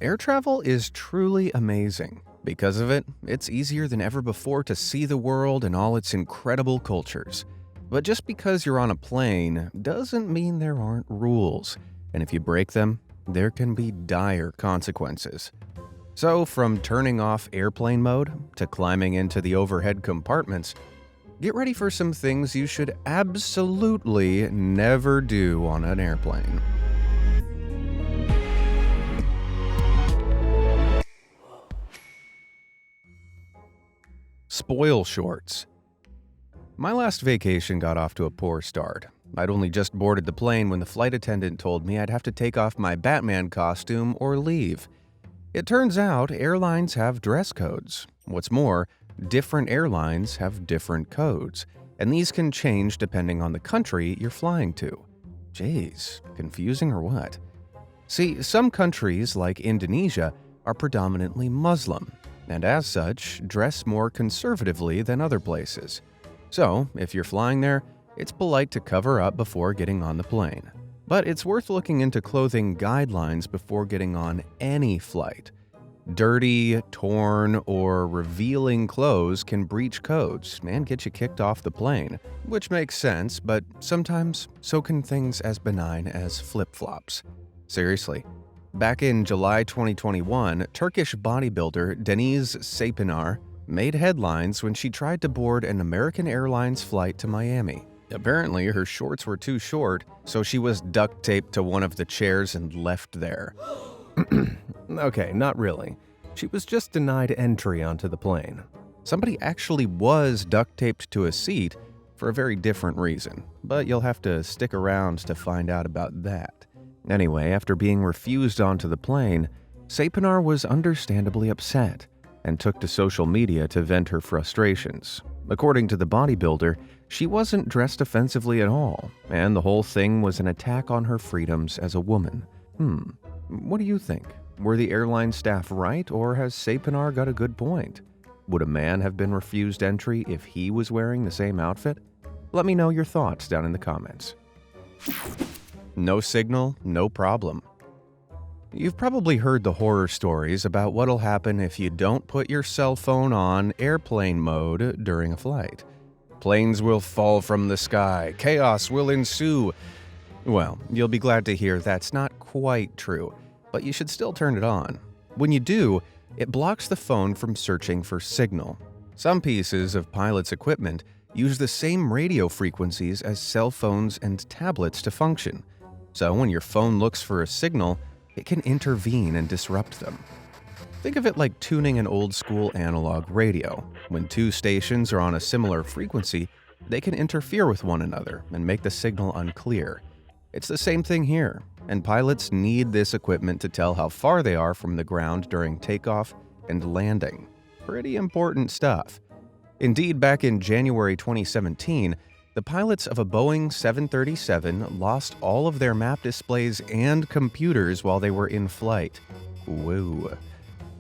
Air travel is truly amazing. Because of it, it's easier than ever before to see the world and all its incredible cultures. But just because you're on a plane doesn't mean there aren't rules, and if you break them, there can be dire consequences. So, from turning off airplane mode to climbing into the overhead compartments, get ready for some things you should absolutely never do on an airplane. Spoil shorts. My last vacation got off to a poor start. I'd only just boarded the plane when the flight attendant told me I'd have to take off my Batman costume or leave. It turns out airlines have dress codes. What's more, different airlines have different codes, and these can change depending on the country you're flying to. Jeez, confusing or what? See, some countries, like Indonesia, are predominantly Muslim, and as such, dress more conservatively than other places. So, if you're flying there, it's polite to cover up before getting on the plane. But it's worth looking into clothing guidelines before getting on any flight. Dirty, torn, or revealing clothes can breach codes and get you kicked off the plane, which makes sense, but sometimes so can things as benign as flip-flops. Seriously. Back in July 2021, Turkish bodybuilder Deniz Saypinar made headlines when she tried to board an American Airlines flight to Miami. Apparently, her shorts were too short, so she was duct taped to one of the chairs and left there. Okay, not really. She was just denied entry onto the plane. Somebody actually was duct taped to a seat for a very different reason, but you'll have to stick around to find out about that. Anyway, after being refused onto the plane, Saypinar was understandably upset and took to social media to vent her frustrations. According to the bodybuilder, she wasn't dressed offensively at all, and the whole thing was an attack on her freedoms as a woman. What do you think? Were the airline staff right, or has Saypinar got a good point? Would a man have been refused entry if he was wearing the same outfit? Let me know your thoughts down in the comments. No signal, no problem. You've probably heard the horror stories about what'll happen if you don't put your cell phone on airplane mode during a flight. Planes will fall from the sky, chaos will ensue. Well, you'll be glad to hear that's not quite true, but you should still turn it on. When you do, it blocks the phone from searching for signal. Some pieces of pilots' equipment use the same radio frequencies as cell phones and tablets to function. So when your phone looks for a signal, it can intervene and disrupt them. Think of it like tuning an old-school analog radio. When two stations are on a similar frequency, they can interfere with one another and make the signal unclear. It's the same thing here, and pilots need this equipment to tell how far they are from the ground during takeoff and landing. Pretty important stuff. Indeed, back in January 2017, the pilots of a Boeing 737 lost all of their map displays and computers while they were in flight. Whoa.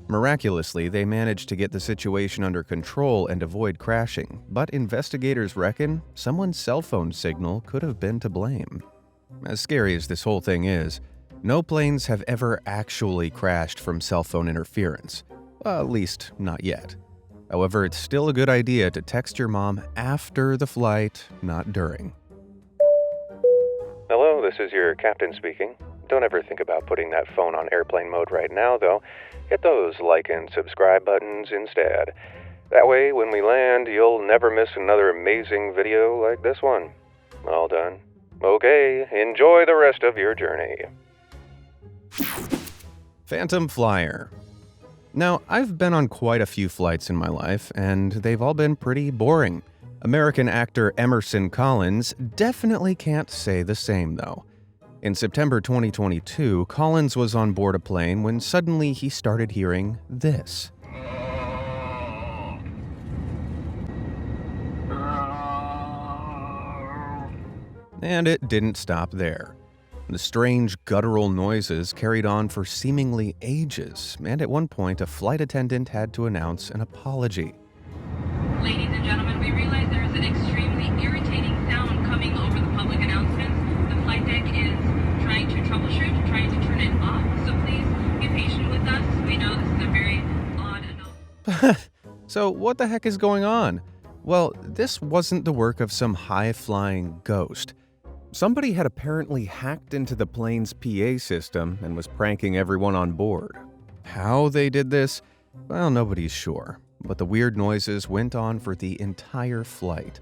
Miraculously, they managed to get the situation under control and avoid crashing, but investigators reckon someone's cell phone signal could have been to blame. As scary as this whole thing is, no planes have ever actually crashed from cell phone interference. At least, not yet. However, it's still a good idea to text your mom after the flight, not during. Hello, this is your captain speaking. Don't ever think about putting that phone on airplane mode right now, though. Hit those like and subscribe buttons instead. That way, when we land, you'll never miss another amazing video like this one. All done? Okay, enjoy the rest of your journey. Phantom Flyer. Now, I've been on quite a few flights in my life, and they've all been pretty boring. American actor Emerson Collins definitely can't say the same, though. In September 2022, Collins was on board a plane when suddenly he started hearing this. And it didn't stop there. The strange guttural noises carried on for seemingly ages, and at one point a flight attendant had to announce an apology. Ladies and gentlemen, we realize there is an extremely irritating sound coming over the public announcements. The flight deck is trying to troubleshoot, trying to turn it off, so please be patient with us. So, what the heck is going on? Well, this wasn't the work of some high-flying ghost. Somebody had apparently hacked into the plane's PA system and was pranking everyone on board. How they did this? Well, nobody's sure. But the weird noises went on for the entire flight.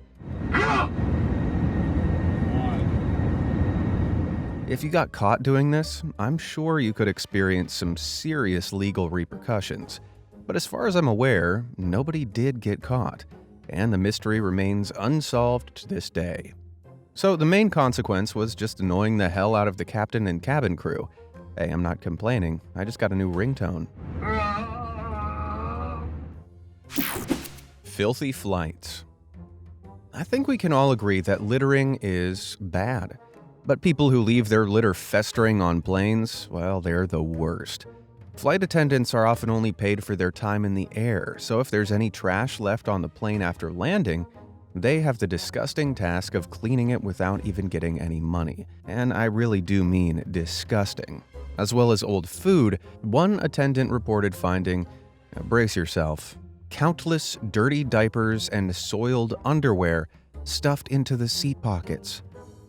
If you got caught doing this, I'm sure you could experience some serious legal repercussions. But as far as I'm aware, nobody did get caught, and the mystery remains unsolved to this day. So the main consequence was just annoying the hell out of the captain and cabin crew. Hey, I'm not complaining, I just got a new ringtone. Filthy flights. I think we can all agree that littering is bad. But people who leave their litter festering on planes, well, they're the worst. Flight attendants are often only paid for their time in the air, so if there's any trash left on the plane after landing, they have the disgusting task of cleaning it without even getting any money. And I really do mean disgusting. As well as old food, one attendant reported finding, brace yourself, countless dirty diapers and soiled underwear stuffed into the seat pockets.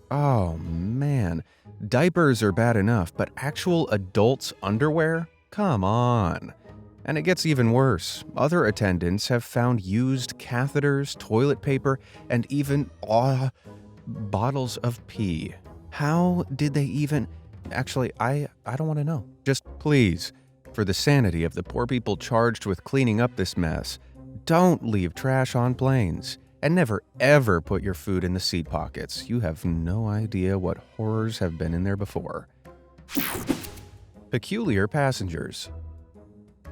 Oh man, diapers are bad enough, but actual adults' underwear? Come on. And it gets even worse. Other attendants have found used catheters, toilet paper, and even bottles of pee. How did they even... Actually, I don't want to know. Just please, for the sanity of the poor people charged with cleaning up this mess, don't leave trash on planes. And never ever put your food in the seat pockets. You have no idea what horrors have been in there before. Peculiar passengers.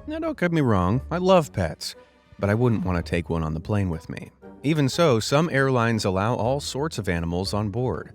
Now don't get me wrong, I love pets, but I wouldn't want to take one on the plane with me. Even so, some airlines allow all sorts of animals on board,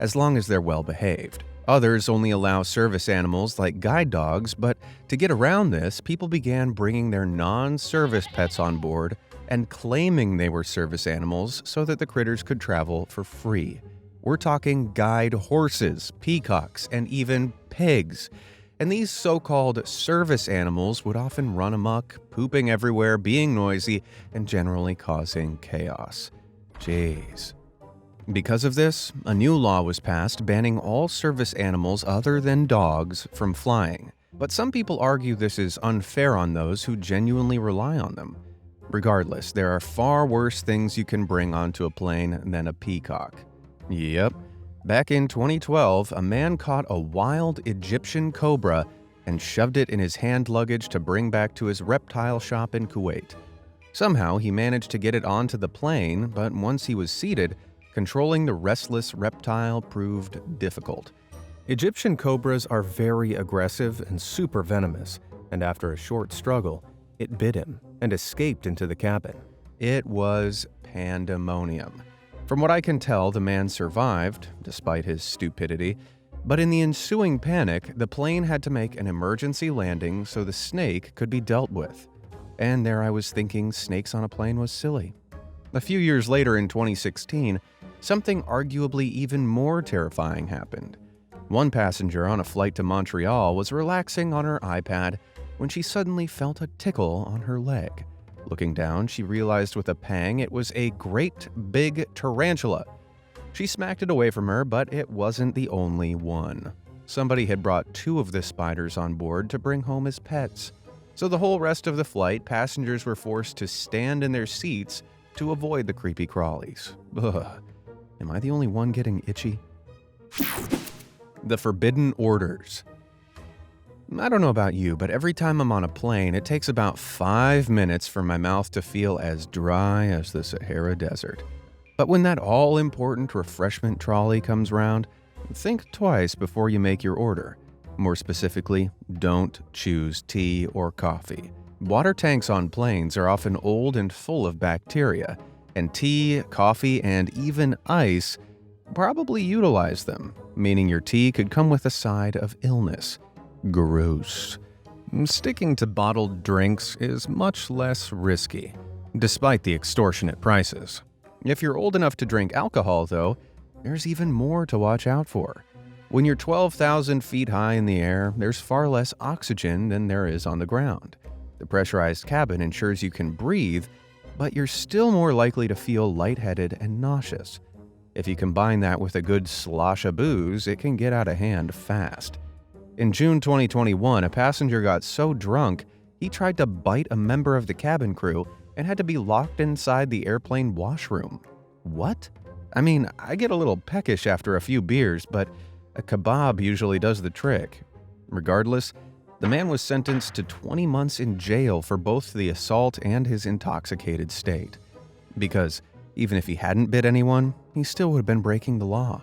as long as they're well behaved. Others only allow service animals like guide dogs, but to get around this, people began bringing their non-service pets on board and claiming they were service animals so that the critters could travel for free. We're talking guide horses, peacocks, and even pigs. And these so-called service animals would often run amok, pooping everywhere, being noisy, and generally causing chaos. Jeez. Because of this, a new law was passed banning all service animals other than dogs from flying. But some people argue this is unfair on those who genuinely rely on them. Regardless, there are far worse things you can bring onto a plane than a peacock. Yep. Back in 2012, a man caught a wild Egyptian cobra and shoved it in his hand luggage to bring back to his reptile shop in Kuwait. Somehow, he managed to get it onto the plane, but once he was seated, controlling the restless reptile proved difficult. Egyptian cobras are very aggressive and super venomous, and after a short struggle, it bit him and escaped into the cabin. It was pandemonium. From what I can tell, the man survived, despite his stupidity, but in the ensuing panic, the plane had to make an emergency landing so the snake could be dealt with. And there I was thinking snakes on a plane was silly. A few years later in 2016, something arguably even more terrifying happened. One passenger on a flight to Montreal was relaxing on her iPad when she suddenly felt a tickle on her leg. Looking down, she realized with a pang it was a great big tarantula. She smacked it away from her, but it wasn't the only one. Somebody had brought 2 of the spiders on board to bring home as pets. So the whole rest of the flight, passengers were forced to stand in their seats to avoid the creepy crawlies. Ugh. Am I the only one getting itchy? The Forbidden Orders. I don't know about you, but every time I'm on a plane, it takes about 5 minutes for my mouth to feel as dry as the Sahara Desert. But when that all-important refreshment trolley comes round, think twice before you make your order. More specifically, don't choose tea or coffee. Water tanks on planes are often old and full of bacteria, and tea, coffee, and even ice probably utilize them, meaning your tea could come with a side of illness. Gross. Sticking to bottled drinks is much less risky, despite the extortionate prices. If you're old enough to drink alcohol, though, there's even more to watch out for. When you're 12,000 feet high in the air, there's far less oxygen than there is on the ground. The pressurized cabin ensures you can breathe, but you're still more likely to feel lightheaded and nauseous. If you combine that with a good slosh of booze, it can get out of hand fast. In June 2021, a passenger got so drunk, he tried to bite a member of the cabin crew and had to be locked inside the airplane washroom. What? I mean, I get a little peckish after a few beers, but a kebab usually does the trick. Regardless, the man was sentenced to 20 months in jail for both the assault and his intoxicated state. Because even if he hadn't bit anyone, he still would have been breaking the law.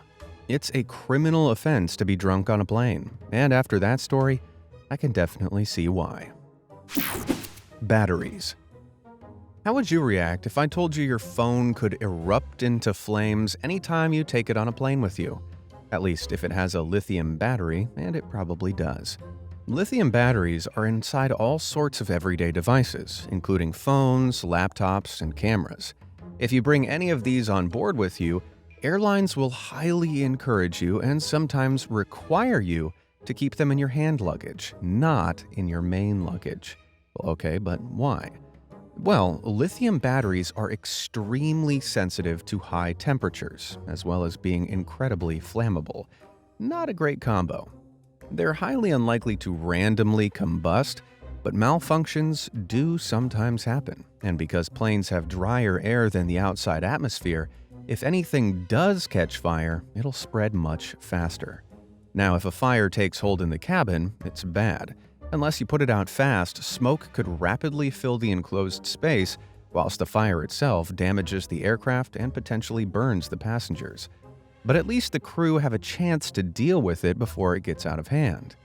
It's a criminal offense to be drunk on a plane, and after that story, I can definitely see why. Batteries. How would you react if I told you your phone could erupt into flames anytime you take it on a plane with you? At least if it has a lithium battery, and it probably does. Lithium batteries are inside all sorts of everyday devices, including phones, laptops, and cameras. If you bring any of these on board with you, airlines will highly encourage you and sometimes require you to keep them in your hand luggage, not in your main luggage. Well, okay, but why? Well, lithium batteries are extremely sensitive to high temperatures, as well as being incredibly flammable. Not a great combo. They're highly unlikely to randomly combust, but malfunctions do sometimes happen. And because planes have drier air than the outside atmosphere, if anything does catch fire, it'll spread much faster. Now, if a fire takes hold in the cabin, it's bad. Unless you put it out fast, smoke could rapidly fill the enclosed space, whilst the fire itself damages the aircraft and potentially burns the passengers. But at least the crew have a chance to deal with it before it gets out of hand.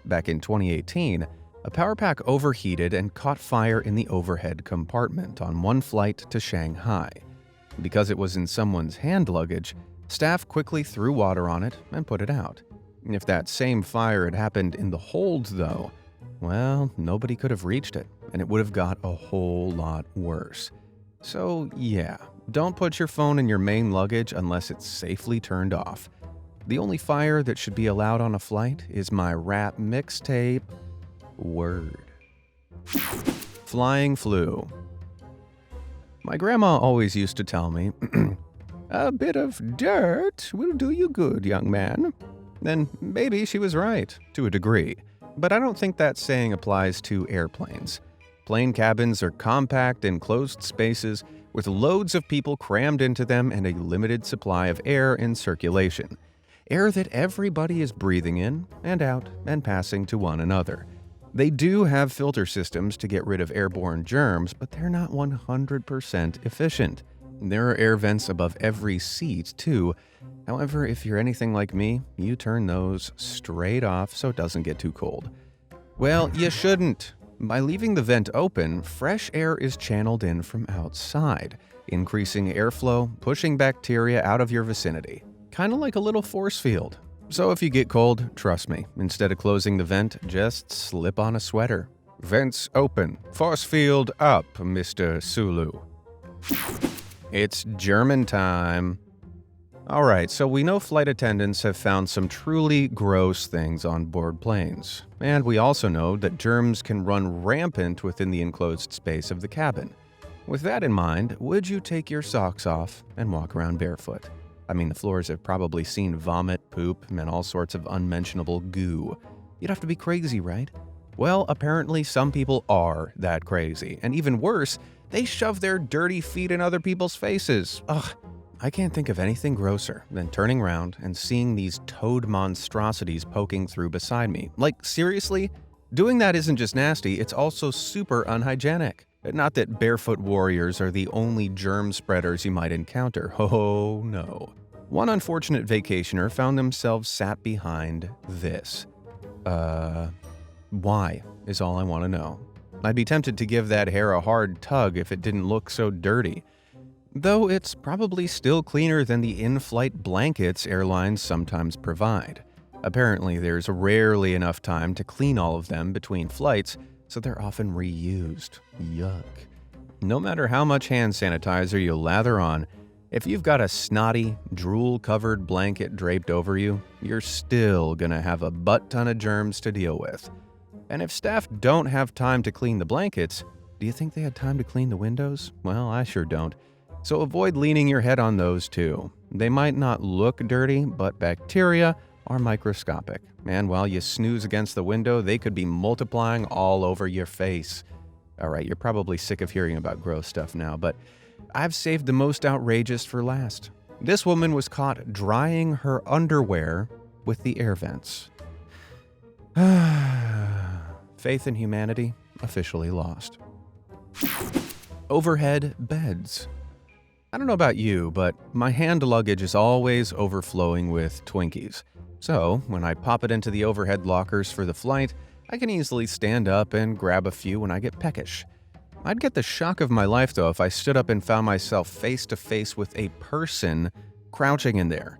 Back in 2018, a power pack overheated and caught fire in the overhead compartment on one flight to Shanghai. Because it was in someone's hand luggage, staff quickly threw water on it and put it out. If that same fire had happened in the hold, though, well, nobody could have reached it, and it would have got a whole lot worse. So yeah, don't put your phone in your main luggage unless it's safely turned off. The only fire that should be allowed on a flight is my rap mixtape. Word. Flying flu. My grandma always used to tell me, "A bit of dirt will do you good, young man." And maybe she was right, to a degree. But I don't think that saying applies to airplanes. Plane cabins are compact, enclosed spaces with loads of people crammed into them and a limited supply of air in circulation. Air that everybody is breathing in and out and passing to one another. They do have filter systems to get rid of airborne germs, but they're not 100% efficient. There are air vents above every seat, too. However, if you're anything like me, you turn those straight off so it doesn't get too cold. Well, you shouldn't. By leaving the vent open, fresh air is channeled in from outside, increasing airflow, pushing bacteria out of your vicinity. Kind of like a little force field. So if you get cold, trust me, instead of closing the vent, just slip on a sweater. Vents open, force field up, Mr. Sulu. It's German time. Alright, so we know flight attendants have found some truly gross things on board planes. And we also know that germs can run rampant within the enclosed space of the cabin. With that in mind, would you take your socks off and walk around barefoot? I mean, the floors have probably seen vomit, poop, and all sorts of unmentionable goo. You'd have to be crazy, right? Well, apparently some people are that crazy. And even worse, they shove their dirty feet in other people's faces. Ugh. I can't think of anything grosser than turning around and seeing these toad monstrosities poking through beside me. Like, seriously? Doing that isn't just nasty, it's also super unhygienic. Not that barefoot warriors are the only germ spreaders you might encounter. Oh, no. One unfortunate vacationer found themselves sat behind this. Why is all I want to know. I'd be tempted to give that hair a hard tug if it didn't look so dirty. Though it's probably still cleaner than the in-flight blankets airlines sometimes provide. Apparently, there's rarely enough time to clean all of them between flights, so they're often reused. Yuck. No matter how much hand sanitizer you lather on, if you've got a snotty, drool-covered blanket draped over you, you're still gonna have a butt ton of germs to deal with. And if staff don't have time to clean the blankets, do you think they had time to clean the windows? Well, I sure don't. So avoid leaning your head on those too. They might not look dirty, but bacteria are microscopic. And while you snooze against the window, they could be multiplying all over your face. All right, you're probably sick of hearing about gross stuff now, but I've saved the most outrageous for last. This woman was caught drying her underwear with the air vents. Faith in humanity officially lost. Overhead beds. I don't know about you, but my hand luggage is always overflowing with Twinkies. So, when I pop it into the overhead lockers for the flight, I can easily stand up and grab a few when I get peckish. I'd get the shock of my life, though, if I stood up and found myself face to face with a person crouching in there.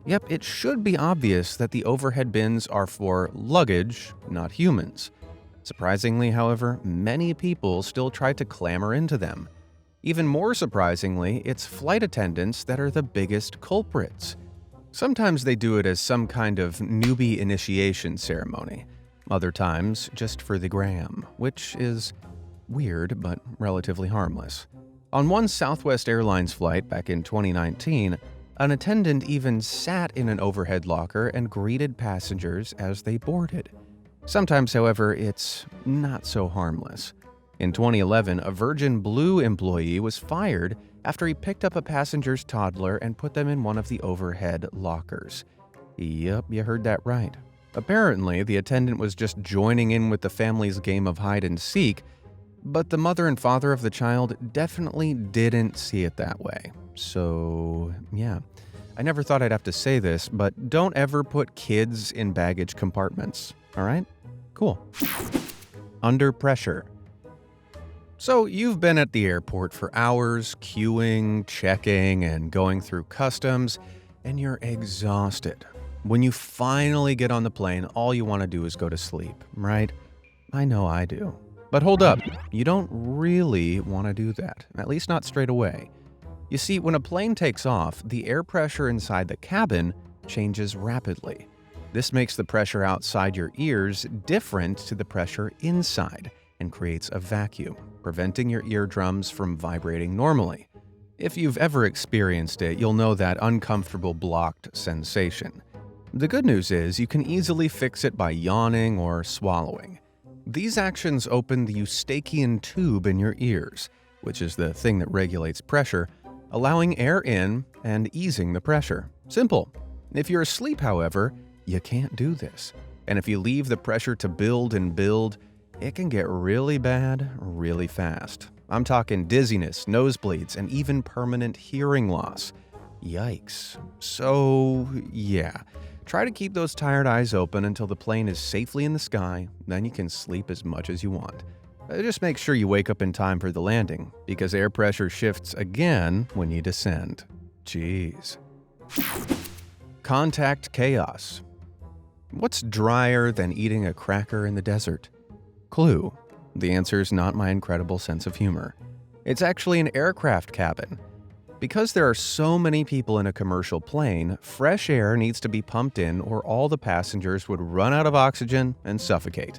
Yep, it should be obvious that the overhead bins are for luggage, not humans. Surprisingly, however, many people still try to clamber into them. Even more surprisingly, it's flight attendants that are the biggest culprits. Sometimes they do it as some kind of newbie initiation ceremony. Other times, just for the gram, which is weird but relatively harmless. On one Southwest Airlines flight back in 2019, an attendant even sat in an overhead locker and greeted passengers as they boarded. Sometimes, however, it's not so harmless. In 2011, a Virgin Blue employee was fired after he picked up a passenger's toddler and put them in one of the overhead lockers. Yep, you heard that right. Apparently, the attendant was just joining in with the family's game of hide and seek, but the mother and father of the child definitely didn't see it that way. So, yeah. I never thought I'd have to say this, but don't ever put kids in baggage compartments, all right? Cool. Under pressure. So you've been at the airport for hours, queuing, checking, and going through customs, and you're exhausted. When you finally get on the plane, all you want to do is go to sleep, right? I know I do. But hold up, you don't really want to do that, at least not straight away. You see, when a plane takes off, the air pressure inside the cabin changes rapidly. This makes the pressure outside your ears different to the pressure inside and creates a vacuum, preventing your eardrums from vibrating normally. If you've ever experienced it, you'll know that uncomfortable blocked sensation. The good news is you can easily fix it by yawning or swallowing. These actions open the eustachian tube in your ears, which is the thing that regulates pressure, allowing air in and easing the pressure. Simple. If you're asleep, however, you can't do this. And if you leave the pressure to build and build, it can get really bad really fast. I'm talking dizziness, nosebleeds, and even permanent hearing loss. Yikes. So, yeah. Try to keep those tired eyes open until the plane is safely in the sky, then you can sleep as much as you want. Just make sure you wake up in time for the landing, because air pressure shifts again when you descend. Jeez. Contact chaos. What's drier than eating a cracker in the desert? Clue. The answer's not my incredible sense of humor. It's actually an aircraft cabin. Because there are so many people in a commercial plane, fresh air needs to be pumped in or all the passengers would run out of oxygen and suffocate.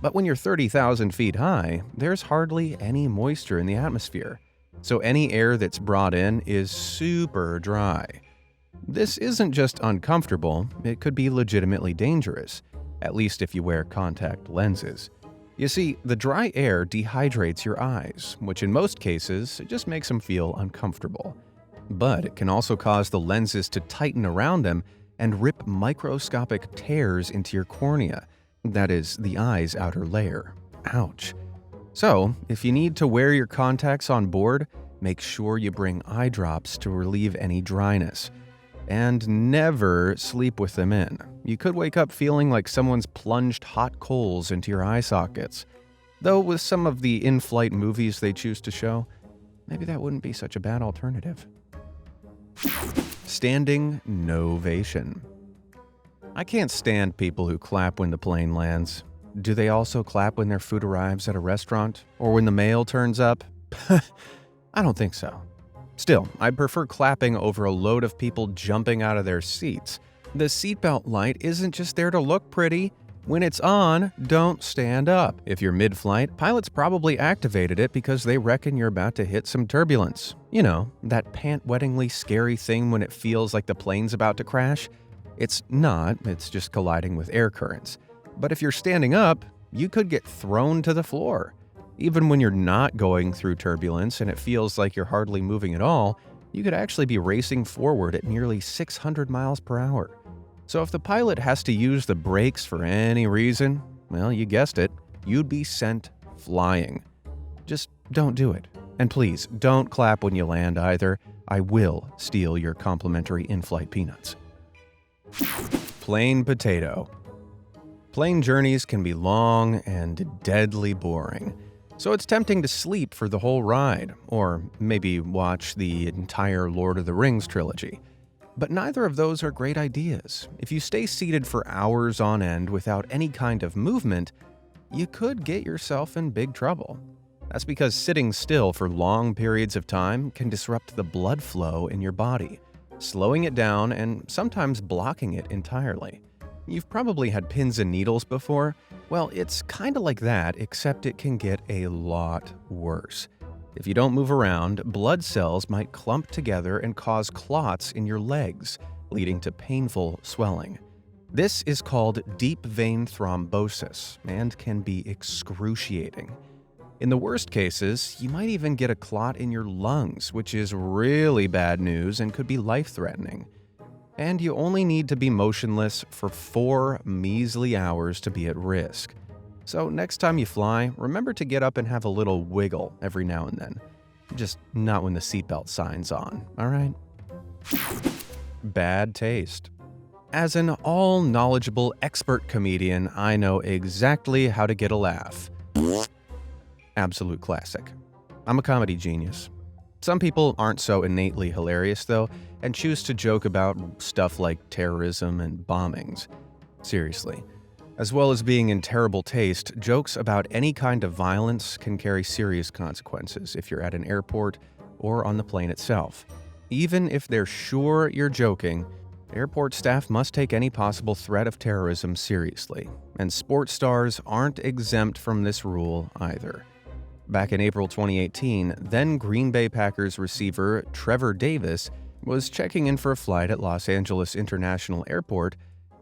But when you're 30,000 feet high, there's hardly any moisture in the atmosphere, so any air that's brought in is super dry. This isn't just uncomfortable, it could be legitimately dangerous, at least if you wear contact lenses. You see, the dry air dehydrates your eyes, which in most cases just makes them feel uncomfortable. But it can also cause the lenses to tighten around them and rip microscopic tears into your cornea, that is, the eye's outer layer. Ouch. So, if you need to wear your contacts on board, make sure you bring eye drops to relieve any dryness. And never sleep with them in. You could wake up feeling like someone's plunged hot coals into your eye sockets. Though with some of the in-flight movies they choose to show, maybe that wouldn't be such a bad alternative. Standing novation. I can't stand people who clap when the plane lands. Do they also clap when their food arrives at a restaurant? Or when the mail turns up? I don't think so. Still, I prefer clapping over a load of people jumping out of their seats. The seatbelt light isn't just there to look pretty, When it's on, don't stand up. If you're mid-flight, pilots probably activated it because they reckon you're about to hit some turbulence. You know, that pant-wettingly scary thing when it feels like the plane's about to crash. It's not, it's just colliding with air currents. But if you're standing up, you could get thrown to the floor. Even when you're not going through turbulence and it feels like you're hardly moving at all, you could actually be racing forward at nearly 600 miles per hour. So if the pilot has to use the brakes for any reason, well, you guessed it, you'd be sent flying. Just don't do it. And please, don't clap when you land either. I will steal your complimentary in-flight peanuts. Plain potato. Plane journeys can be long and deadly boring. So it's tempting to sleep for the whole ride, or maybe watch the entire Lord of the Rings trilogy. But neither of those are great ideas. If you stay seated for hours on end without any kind of movement, you could get yourself in big trouble. That's because sitting still for long periods of time can disrupt the blood flow in your body, slowing it down and sometimes blocking it entirely. You've probably had pins and needles before. Well, it's kind of like that, except it can get a lot worse. If you don't move around, blood cells might clump together and cause clots in your legs, leading to painful swelling. This is called deep vein thrombosis and can be excruciating. In the worst cases, you might even get a clot in your lungs, which is really bad news and could be life-threatening. And you only need to be motionless for 4 measly hours to be at risk. So next time you fly, remember to get up and have a little wiggle every now and then. Just not when the seatbelt sign's on, all right? Bad taste. As an all-knowledgeable expert comedian, I know exactly how to get a laugh. Absolute classic. I'm a comedy genius. Some people aren't so innately hilarious, though, and choose to joke about stuff like terrorism and bombings. Seriously. As well as being in terrible taste, jokes about any kind of violence can carry serious consequences if you're at an airport or on the plane itself. Even if they're sure you're joking, airport staff must take any possible threat of terrorism seriously, and sports stars aren't exempt from this rule either. Back in April 2018, then Green Bay Packers receiver Trevor Davis was checking in for a flight at Los Angeles International Airport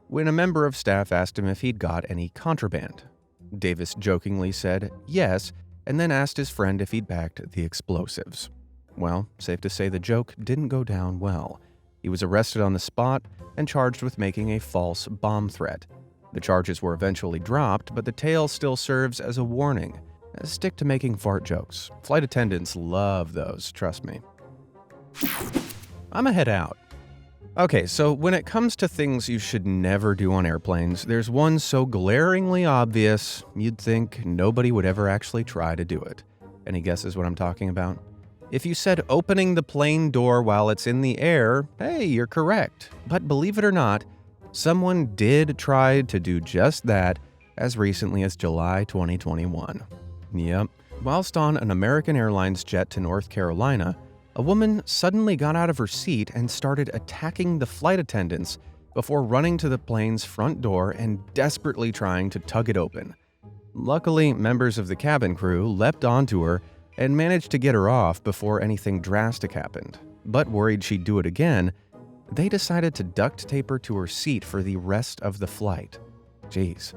when a member of staff asked him if he'd got any contraband. Davis jokingly said yes, and then asked his friend if he'd packed the explosives. Well, safe to say the joke didn't go down well. He was arrested on the spot and charged with making a false bomb threat. The charges were eventually dropped, but the tale still serves as a warning. Stick to making fart jokes. Flight attendants love those, trust me. I'ma head out. Okay, so when it comes to things you should never do on airplanes, there's one so glaringly obvious you'd think nobody would ever actually try to do it. Any guesses what I'm talking about? If you said opening the plane door while it's in the air, hey, you're correct. But believe it or not, someone did try to do just that as recently as July 2021. Yep. Whilst on an American Airlines jet to North Carolina, a woman suddenly got out of her seat and started attacking the flight attendants before running to the plane's front door and desperately trying to tug it open. Luckily, members of the cabin crew leapt onto her and managed to get her off before anything drastic happened. But worried she'd do it again, they decided to duct tape her to her seat for the rest of the flight. Jeez.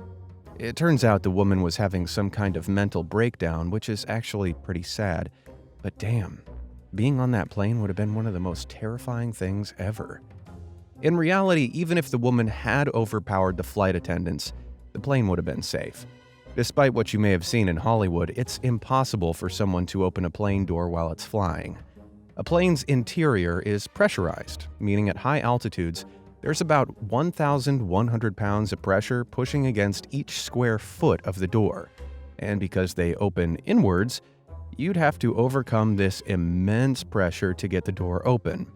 It turns out the woman was having some kind of mental breakdown, which is actually pretty sad. But damn, being on that plane would have been one of the most terrifying things ever. In reality, even if the woman had overpowered the flight attendants, the plane would have been safe. Despite what you may have seen in Hollywood, it's impossible for someone to open a plane door while it's flying. A plane's interior is pressurized, meaning at high altitudes, there's about 1,100 pounds of pressure pushing against each square foot of the door. And because they open inwards, you'd have to overcome this immense pressure to get the door open.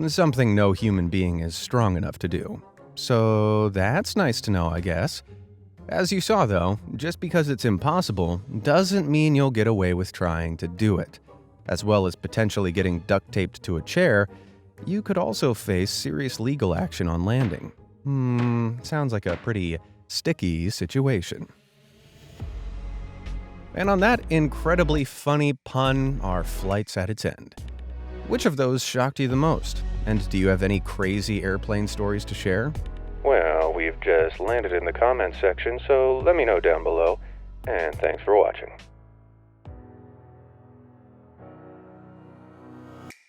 Something no human being is strong enough to do. So that's nice to know, I guess. As you saw though, just because it's impossible doesn't mean you'll get away with trying to do it. As well as potentially getting duct taped to a chair, you could also face serious legal action on landing. Sounds like a pretty sticky situation. And on that incredibly funny pun, our flight's at its end. Which of those shocked you the most? And do you have any crazy airplane stories to share? Well, we've just landed in the comments section, so let me know down below. And thanks for watching.